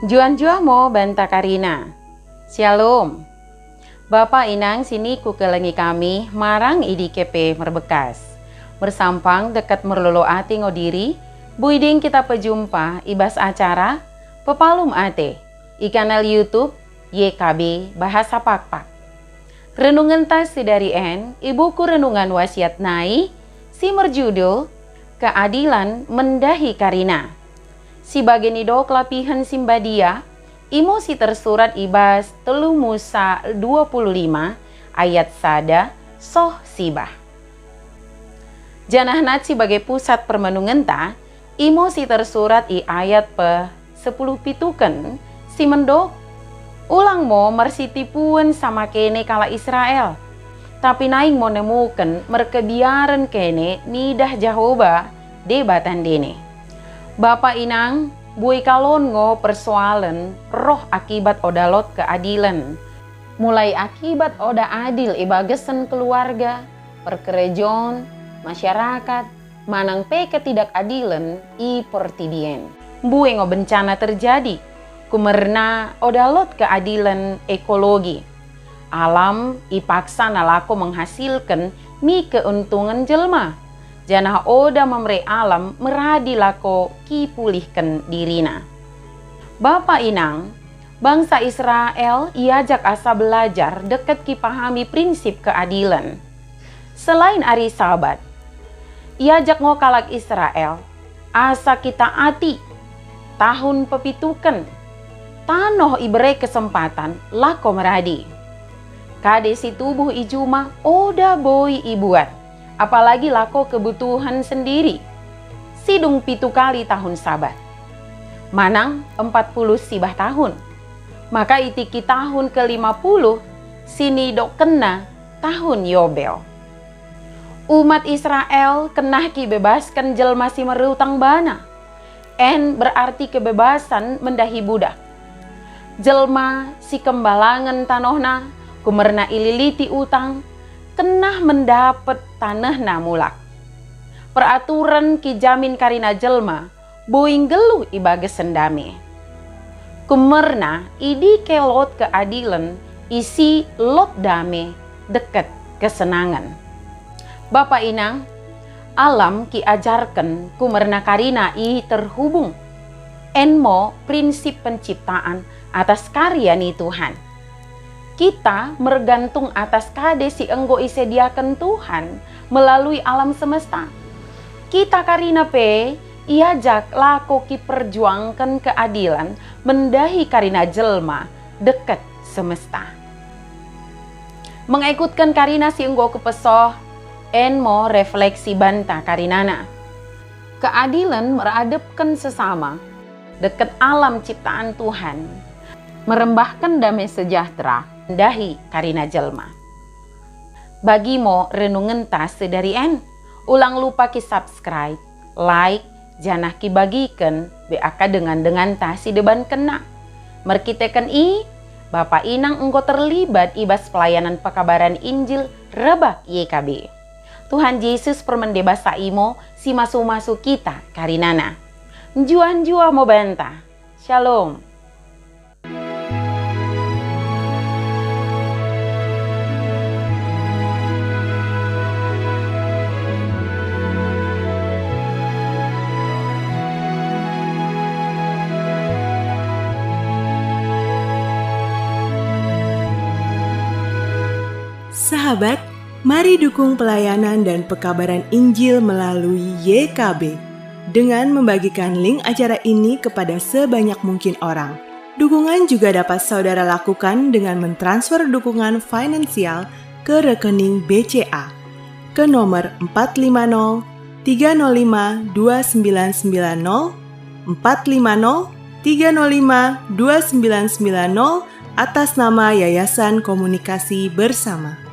Juan mo banta Karina. Shalom. Bapak inang sini ku kelengi kami marang idi kepe merbekas. Bersampang dekat merlolo ati ngodiri, buiding kita pejumpa ibas acara Pepalum ate, i kanal YouTube YKB Bahasa Pakpak. Renungan tas dari ibuku renungan wasiat nai, si merjudul Keadilan Mendahi Karina. Si bagenido kelapihan simbadia, imo si tersurat ibas telu Musa 25 ayat sada soh sibah. Janah nat sebagai pusat permenungan ta, imo si tersurat i ayat pe 10 pituken si mendok. Ulang mo mersitipuan sama kene kala Israel. Tapi naing mo nemuken merkebiaran kene nidah Jahoba debatan dene. Bapak inang, bui kalon ngo persoalan roh akibat odalot keadilan. Mulai akibat oda adil ibagesen keluarga, perkerejon, masyarakat, manang pe ketidakadilan i pertidien. Bui ngo bencana terjadi, kumerna odalot keadilan ekologi. Alam ipaksa nalako menghasilkan mi keuntungan jelma. Janah oda memre alam meradi lako ki pulihkan dirina. Bapak inang, bangsa Israel iajak asa belajar deket ki pahami prinsip keadilan. Selain ari sabat, iajak ngokalak Israel, asa kita ati, tahun pepituken, tanoh ibere kesempatan lako meradi. Kade si tubuh ijuma oda boy ibuat. Apalagi lako kebutuhan sendiri. Sidung 7 kali tahun sabat. Manang 40 sibah tahun. Maka itiki tahun ke-50 sini dok kena tahun Yobel. Umat Israel kena kibebaskan jelma si merutang bana. En berarti kebebasan mendahi budak. Jelma si kembalangan tanohna kumerna ililiti utang kenah mendapat tanah namulak. Peraturan ki jamin karina jelma, boing geluh ibages sendame. Kumerna idi kelot keadilan, isi lot dame, deket kesenangan. Bapak inang, alam ki ajarkan kumerna karina i terhubung. Enmo prinsip penciptaan atas karya ni Tuhan. Kita mergantung atas kade si enggo isediakan Tuhan melalui alam semesta. Kita karina pe iajak lako ki perjuangkan keadilan mendahi karina jelma deket semesta. Mengikutkan karina si enggo kepesoh enmo refleksi banta karinana. Keadilan meradepkan sesama deket alam ciptaan Tuhan, merembahkan damai sejahtera dahi karina jelma. Bagi mo renungan tas dari ulang lupa ki subscribe, like, janah ki bagikan beaka dengan tas si deban kena. Merkitekan Bapak inang engko terlibat ibas pelayanan pekabaran Injil Rebak YKB. Tuhan Yesus permendebasa imo si masu-masu kita karinana. Juan mo banta. Shalom. Sahabat, mari dukung pelayanan dan pekabaran Injil melalui YKB dengan membagikan link acara ini kepada sebanyak mungkin orang. Dukungan juga dapat saudara lakukan dengan mentransfer dukungan finansial ke rekening BCA ke nomor 450 305 2990 450 305 2990 atas nama Yayasan Komunikasi Bersama.